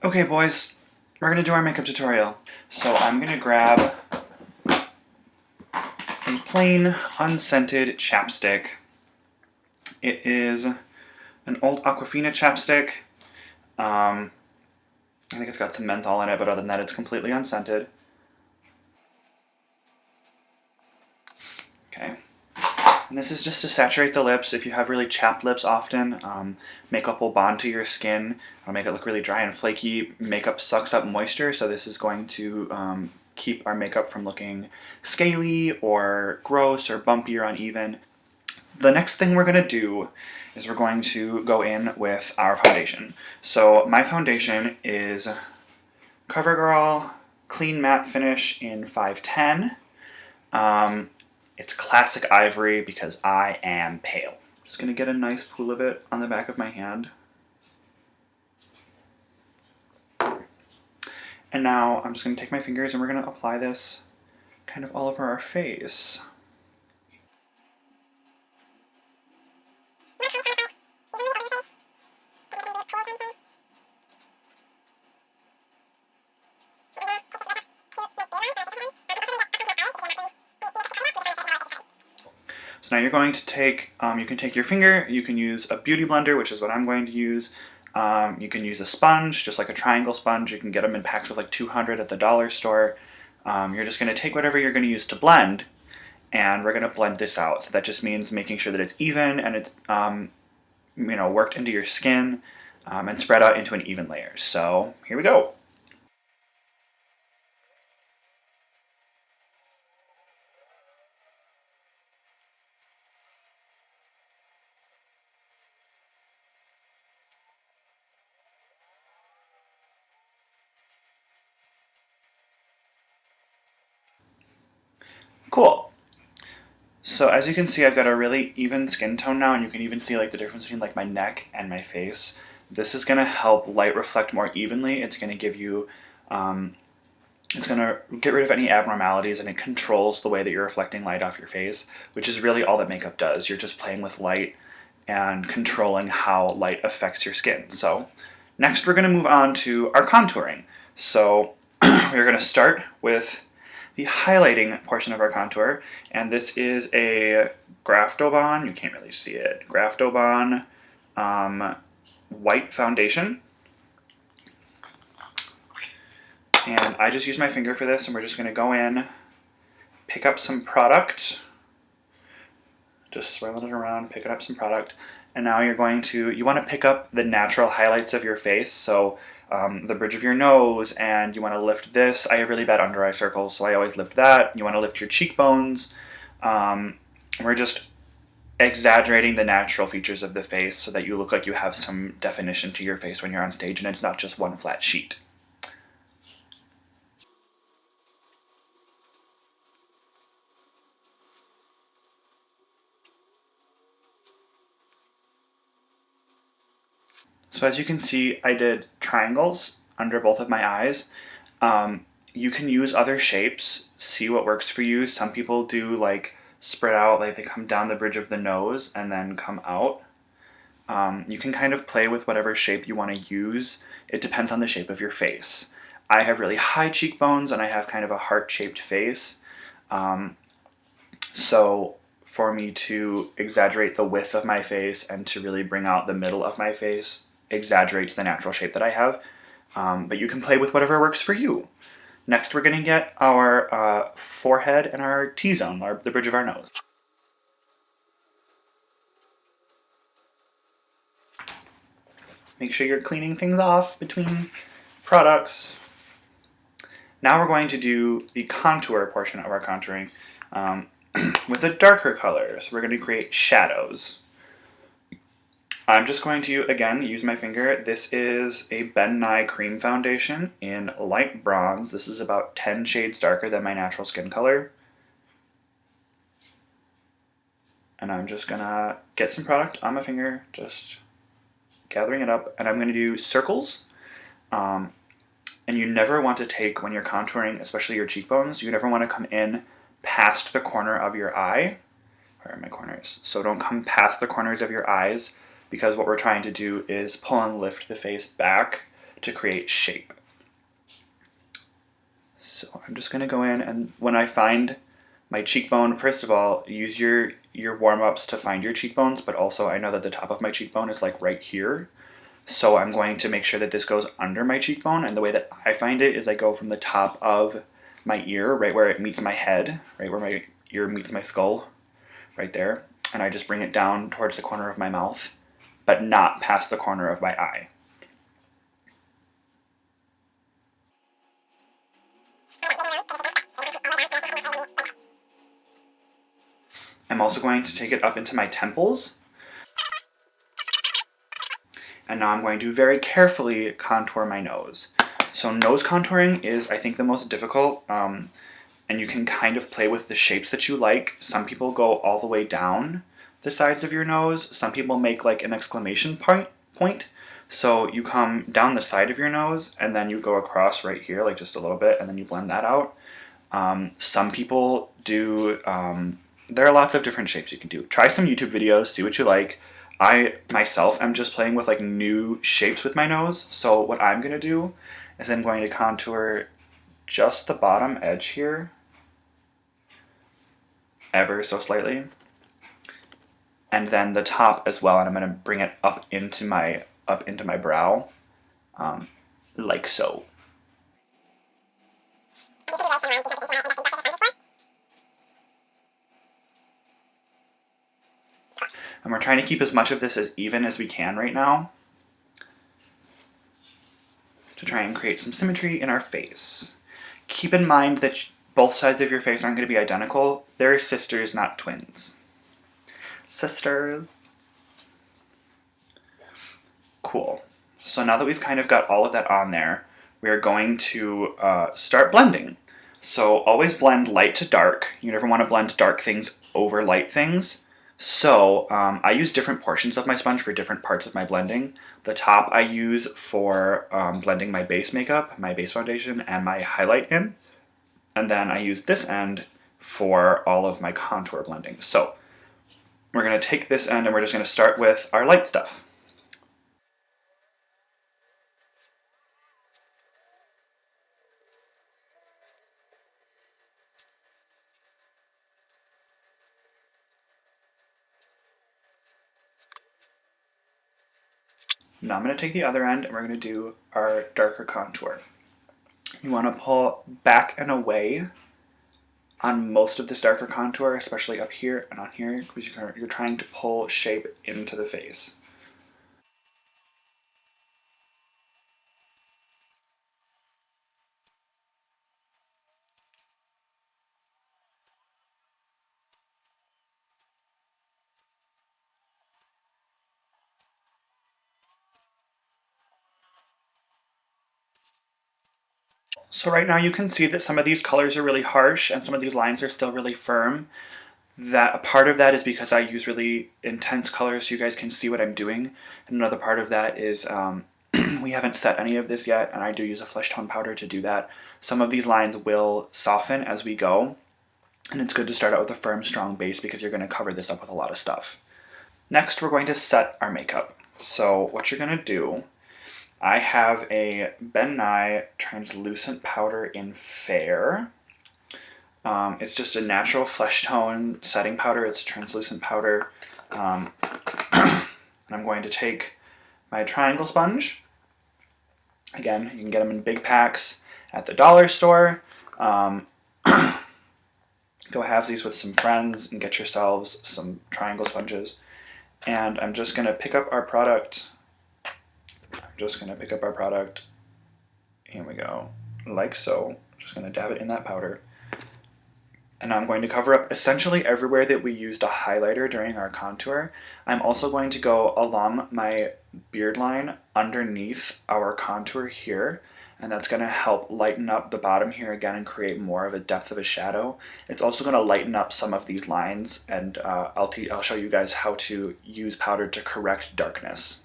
Okay, boys, we're gonna do our makeup tutorial. So I'm gonna grab a plain, unscented chapstick. It is an old Aquafina chapstick. I think it's got some menthol in it, but other than that, it's completely unscented. Okay. And this is just to saturate the lips. If you have really chapped lips often, makeup will bond to your skin. It'll make it look really dry and flaky. Makeup sucks up moisture, so this is going to keep our makeup from looking scaly or gross or bumpy or uneven. The next thing we're going to do is we're going to go in with our foundation. So my foundation is CoverGirl Clean Matte Finish in 510. It's classic ivory because I am pale. Just going to get a nice pool of it on the back of my hand. And now I'm just going to take my fingers and we're going to apply this kind of all over our face. So now you're going to take, you can take your finger, you can use a beauty blender, which is what I'm going to use. You can use a sponge, just like a triangle sponge. You can get them in packs with like 200 at the dollar store. You're just going to take whatever you're going to use to blend, and we're going to blend this out. So that just means making sure that it's even and it's worked into your skin and spread out into an even layer. So here we go. Cool. So as you can see, I've got a really even skin tone now, and you can even see like the difference between like my neck and my face. This is going to help light reflect more evenly. It's going to give you, it's going to get rid of any abnormalities, and it controls the way that you're reflecting light off your face, which is really all that makeup does. You're just playing with light and controlling how light affects your skin. So next we're going to move on to our contouring. So we're going to start with the highlighting portion of our contour, and this is a Graftoban, you can't really see it, Graftoban white foundation. And I just use my finger for this, and we're just going to go in, pick up some product, just swirling it around, picking up some product, and now you want to pick up the natural highlights of your face, so the bridge of your nose, and you want to lift this. I have really bad under eye circles, so I always lift that. You want to lift your cheekbones. We're just exaggerating the natural features of the face so that you look like you have some definition to your face when you're on stage and it's not just one flat sheet. So as you can see, I did triangles under both of my eyes. You can use other shapes, see what works for you. Some people do like spread out, like they come down the bridge of the nose and then come out. You can kind of play with whatever shape you want to use. It depends on the shape of your face. I have really high cheekbones and I have kind of a heart-shaped face. So for me to exaggerate the width of my face and to really bring out the middle of my face exaggerates the natural shape that I have. But you can play with whatever works for you. Next, we're going to get our forehead and our T-zone, the bridge of our nose. Make sure you're cleaning things off between products. Now we're going to do the contour portion of our contouring with a darker color. So we're going to create shadows. I'm just going to, again, use my finger. This is a Ben Nye Cream Foundation in light bronze. This is about 10 shades darker than my natural skin color. And I'm just going to get some product on my finger, just gathering it up, and I'm going to do circles. And you never want to take, when you're contouring, especially your cheekbones, you never want to come in past the corner of your eye. Where are my corners? So don't come past the corners of your eyes, because what we're trying to do is pull and lift the face back to create shape. So I'm just going to go in, and when I find my cheekbone, first of all, use your warm-ups to find your cheekbones, but also I know that the top of my cheekbone is like right here. So I'm going to make sure that this goes under my cheekbone, and the way that I find it is I go from the top of my ear, right where it meets my head, right where my ear meets my skull, right there, and I just bring it down towards the corner of my mouth, but not past the corner of my eye. I'm also going to take it up into my temples. And now I'm going to very carefully contour my nose. So nose contouring is, I think, the most difficult, and you can kind of play with the shapes that you like. Some people go all the way down the sides of your nose. Some people make like an exclamation point. So you come down the side of your nose, and then you go across right here, like just a little bit, and then you blend that out. Some people do, there are lots of different shapes you can do. Try some YouTube videos, see what you like. I, myself, am just playing with like new shapes with my nose. So what I'm going to do is I'm going to contour just the bottom edge here, ever so slightly. And then the top as well, and I'm going to bring it up into my brow, like so. And we're trying to keep as much of this as even as we can right now to try and create some symmetry in our face. Keep in mind that both sides of your face aren't going to be identical. They're sisters, not twins. Sisters. Cool. So now that we've kind of got all of that on there, we are going to start blending. So always blend light to dark. You never want to blend dark things over light things. So I use different portions of my sponge for different parts of my blending. The top I use for blending my base makeup, my base foundation, and my highlight in. And then I use this end for all of my contour blending. So we're going to take this end and we're just going to start with our light stuff. Now I'm going to take the other end and we're going to do our darker contour. You want to pull back and away on most of this darker contour, especially up here and on here, because you're trying to pull shape into the face. So right now you can see that some of these colors are really harsh and some of these lines are still really firm. That a part of that is because I use really intense colors so you guys can see what I'm doing. And another part of that is we haven't set any of this yet, and I do use a flesh tone powder to do that. Some of these lines will soften as we go, and it's good to start out with a firm, strong base because you're going to cover this up with a lot of stuff. Next, we're going to set our makeup. So what you're going to do, I have a Ben Nye translucent powder in Fair. It's just a natural flesh tone setting powder. It's a translucent powder. And I'm going to take my triangle sponge. Again, you can get them in big packs at the dollar store. Go halvesies with some friends and get yourselves some triangle sponges. And I'm just going to pick up our product. Here we go. Like so. Just going to dab it in that powder. And now I'm going to cover up essentially everywhere that we used a highlighter during our contour. I'm also going to go along my beard line underneath our contour here, and that's going to help lighten up the bottom here again and create more of a depth of a shadow. It's also going to lighten up some of these lines, and I'll show you guys how to use powder to correct darkness.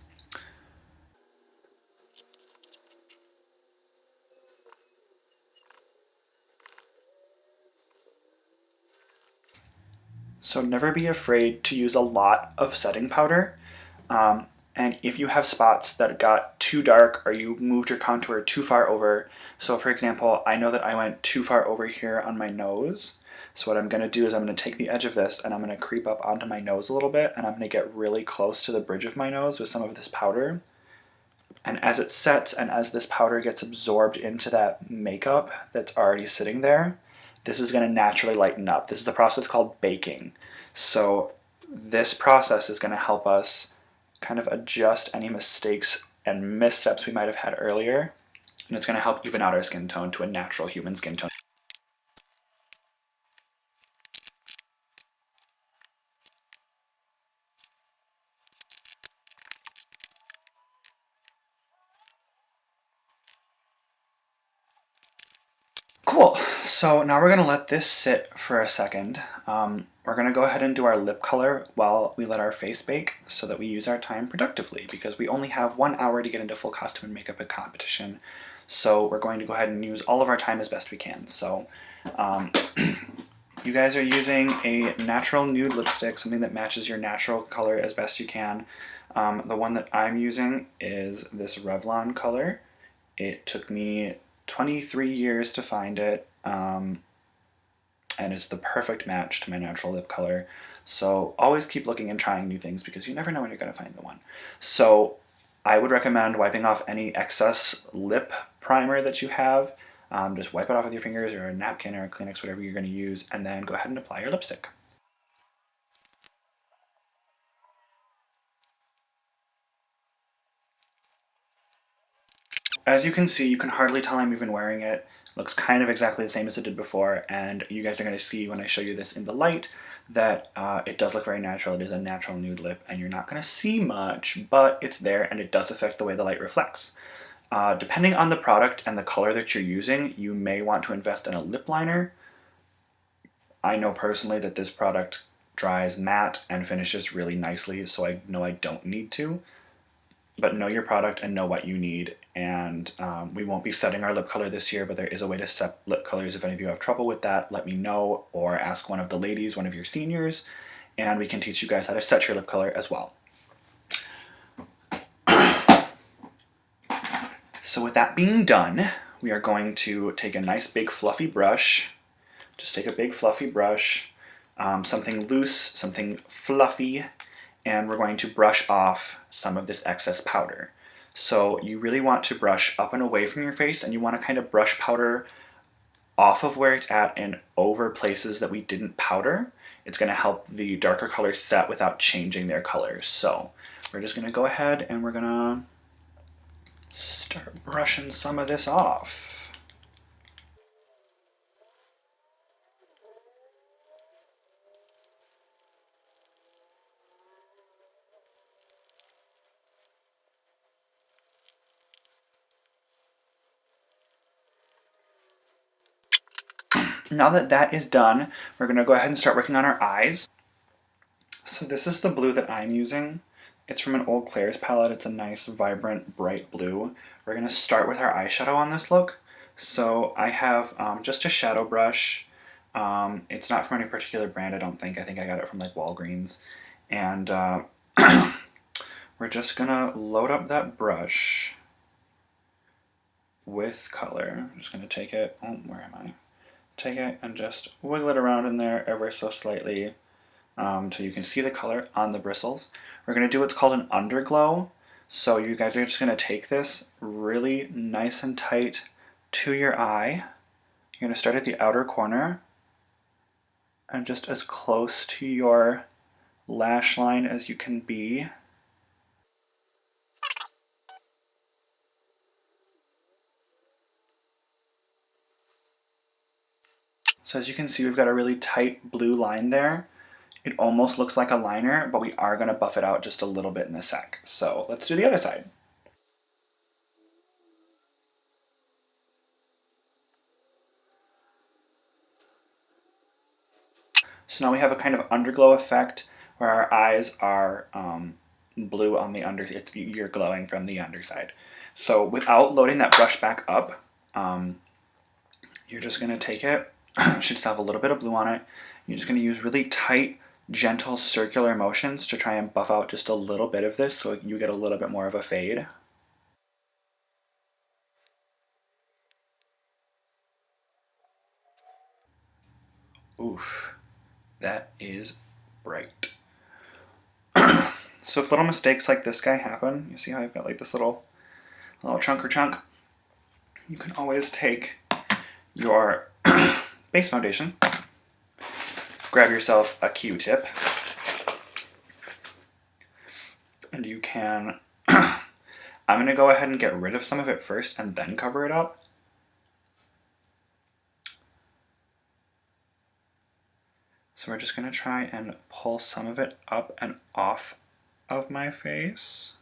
So never be afraid to use a lot of setting powder. And if you have spots that got too dark or you moved your contour too far over, so for example, I know that I went too far over here on my nose. So what I'm going to do is I'm going to take the edge of this and I'm going to creep up onto my nose a little bit, and I'm going to get really close to the bridge of my nose with some of this powder. And as it sets and as this powder gets absorbed into that makeup that's already sitting there, this is going to naturally lighten up. This is the process called baking. So this process is going to help us kind of adjust any mistakes and missteps we might have had earlier, and it's going to help even out our skin tone to a natural human skin tone. Cool, so now we're going to let this sit for a second. We're going to go ahead and do our lip color while we let our face bake so that we use our time productively, because we only have 1 hour to get into full costume and makeup at competition. So we're going to go ahead and use all of our time as best we can. So you guys are using a natural nude lipstick, something that matches your natural color as best you can. The one that I'm using is this Revlon color. It took me 23 years to find it, and it's the perfect match to my natural lip color. So always keep looking and trying new things, because you never know when you're going to find the one. So I would recommend wiping off any excess lip primer that you have. Just wipe it off with your fingers or a napkin or a Kleenex, whatever you're going to use, and then go ahead and apply your lipstick. As you can see, you can hardly tell I'm even wearing it. It looks kind of exactly the same as it did before, and you guys are going to see when I show you this in the light that it does look very natural. It is a natural nude lip, and you're not going to see much, but it's there, and it does affect the way the light reflects. Depending on the product and the color that you're using, you may want to invest in a lip liner. I know personally that this product dries matte and finishes really nicely, so I know I don't need to. But know your product and know what you need. And we won't be setting our lip color this year, but there is a way to set lip colors. If any of you have trouble with that, let me know, or ask one of the ladies, one of your seniors, and we can teach you guys how to set your lip color as well. So with that being done, we are going to take a nice big fluffy brush. Just take a big fluffy brush, something loose, something fluffy, and we're going to brush off some of this excess powder. So you really want to brush up and away from your face, and you want to kind of brush powder off of where it's at and over places that we didn't powder. It's going to help the darker colors set without changing their colors. So we're just going to go ahead and we're going to start brushing some of this off. Now that that is done, we're going to go ahead and start working on our eyes. So this is the blue that I'm using. It's from an Eau Claire's palette. It's a nice, vibrant, bright blue. We're going to start with our eyeshadow on this look. So I have just a shadow brush. It's not from any particular brand, I don't think. I think I got it from like Walgreens. And we're just going to load up that brush with color. I'm just going to take it, oh, where am I? Take it and just wiggle it around in there ever so slightly so you can see the color on the bristles. We're going to do what's called an underglow. So you guys are just going to take this really nice and tight to your eye. You're going to start at the outer corner and just as close to your lash line as you can be. So as you can see, we've got a really tight blue line there. It almost looks like a liner, but we are going to buff it out just a little bit in a sec. So let's do the other side. So now we have a kind of underglow effect where our eyes are blue on the you're glowing from the underside. So without loading that brush back up, you're just going to take it. It should still have a little bit of blue on it. You're just going to use really tight, gentle circular motions to try and buff out just a little bit of this so you get a little bit more of a fade. Oof, that is bright. So if little mistakes like this guy happen, you see how I've got like this little chunk, you can always take your base foundation, grab yourself a Q-tip, and you can, I'm going to go ahead and get rid of some of it first and then cover it up. So we're just going to try and pull some of it up and off of my face,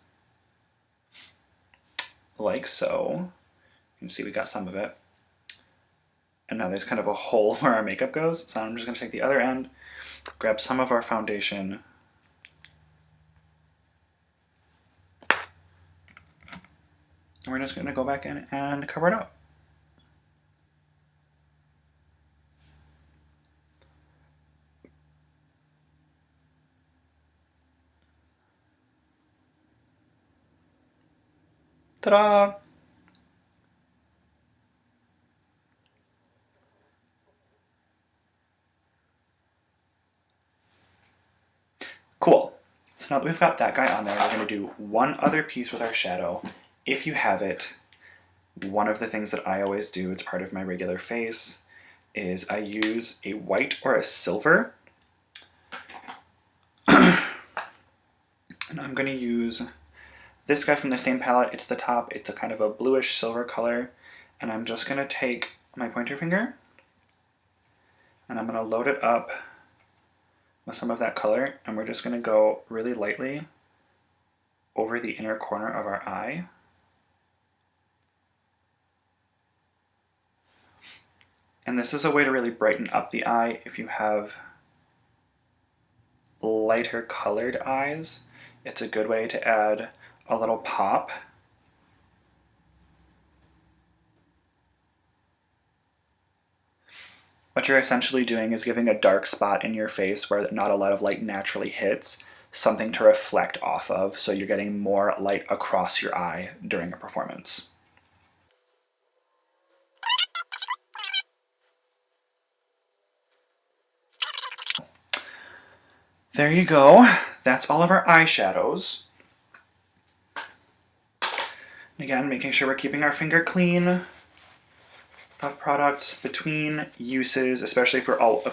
like so. You can see we got some of it. And now there's kind of a hole where our makeup goes. So I'm just going to take the other end, grab some of our foundation, and we're just going to go back in and cover it up. Ta-da! Cool. So now that we've got that guy on there, we're going to do one other piece with our shadow. If you have it, one of the things that I always do, it's part of my regular face, is I use a white or a silver. And I'm going to use this guy from the same palette. It's the top. It's a kind of a bluish silver color. And I'm just going to take my pointer finger and I'm going to load it up with some of that color, and we're just going to go really lightly over the inner corner of our eye. And this is a way to really brighten up the eye if you have lighter colored eyes. It's a good way to add a little pop. What you're essentially doing is giving a dark spot in your face where not a lot of light naturally hits, something to reflect off of, so you're getting more light across your eye during a performance. There you go. That's all of our eyeshadows. And again, making sure we're keeping our finger clean of products between uses, especially if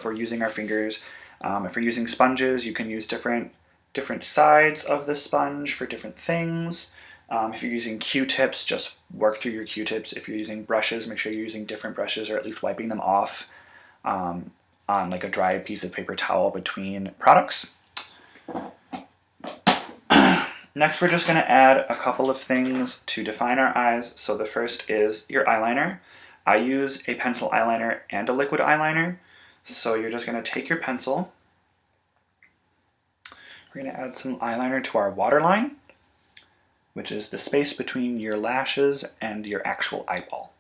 we're using our fingers. If we're using sponges, you can use different sides of the sponge for different things. If you're using Q-tips, just work through your Q-tips. If you're using brushes, make sure you're using different brushes or at least wiping them off on like a dry piece of paper towel between products. Next, we're just going to add a couple of things to define our eyes. So the first is your eyeliner. I use a pencil eyeliner and a liquid eyeliner. So you're just going to take your pencil. We're going to add some eyeliner to our waterline, which is the space between your lashes and your actual eyeball.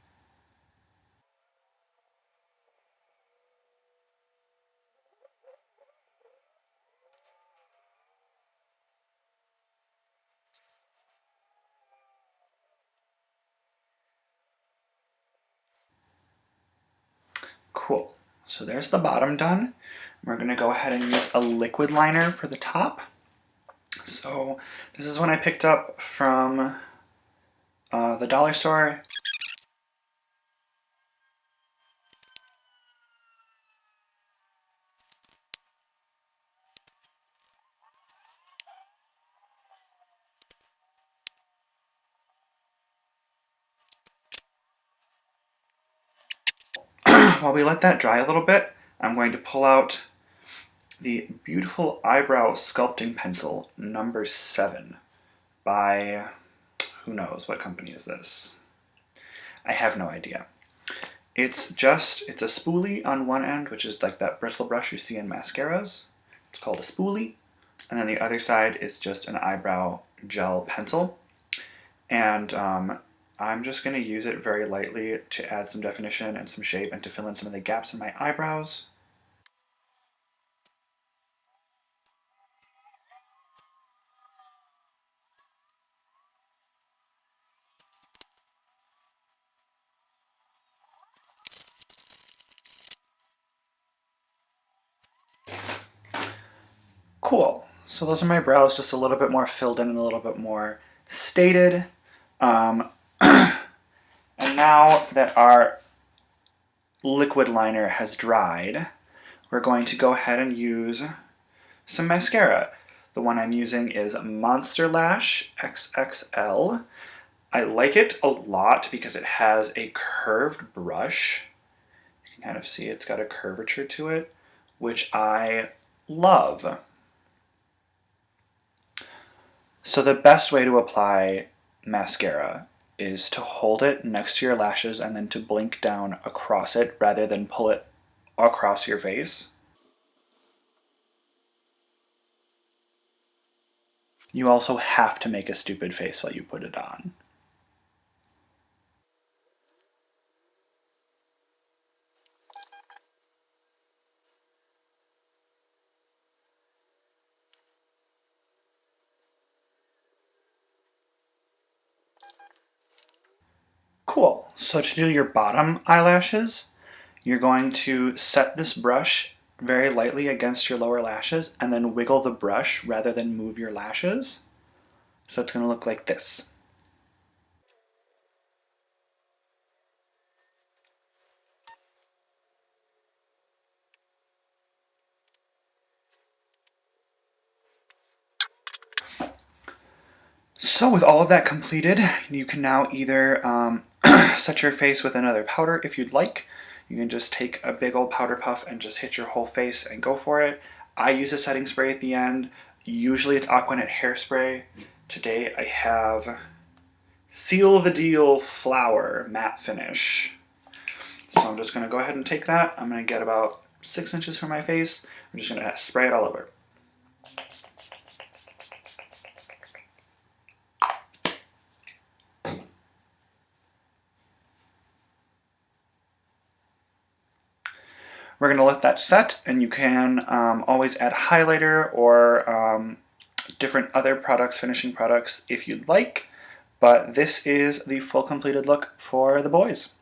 Cool. So there's the bottom done. We're going to go ahead and use a liquid liner for the top. So this is one I picked up from the dollar store. While we let that dry a little bit, I'm going to pull out the beautiful eyebrow sculpting pencil number 7 by, who knows, what company is this? I have no idea. It's a spoolie on one end, which is like that bristle brush you see in mascaras. It's called a spoolie. And then the other side is just an eyebrow gel pencil. And I'm just going to use it very lightly to add some definition and some shape and to fill in some of the gaps in my eyebrows. Cool. So those are my brows, just a little bit more filled in and a little bit more stated. And now that our liquid liner has dried, we're going to go ahead and use some mascara. The one I'm using is Monster Lash XXL. I like it a lot because it has a curved brush. You can kind of see it's got a curvature to it, which I love. So the best way to apply mascara is to hold it next to your lashes and then to blink down across it rather than pull it across your face. You also have to make a stupid face while you put it on. Cool. So to do your bottom eyelashes, you're going to set this brush very lightly against your lower lashes and then wiggle the brush rather than move your lashes. So it's going to look like this. So with all of that completed, you can now either set your face with another powder if you'd like. You can just take a big old powder puff and just hit your whole face and go for it. I use a setting spray at the end. Usually it's Aqua Net hairspray. Today I have Seal the Deal Flower Matte Finish. So I'm just going to go ahead and take that. I'm going to get about 6 inches from my face. I'm just going to spray it all over. We're going to let that set, and you can always add highlighter or different other products, finishing products, if you'd like. But this is the full completed look for the boys.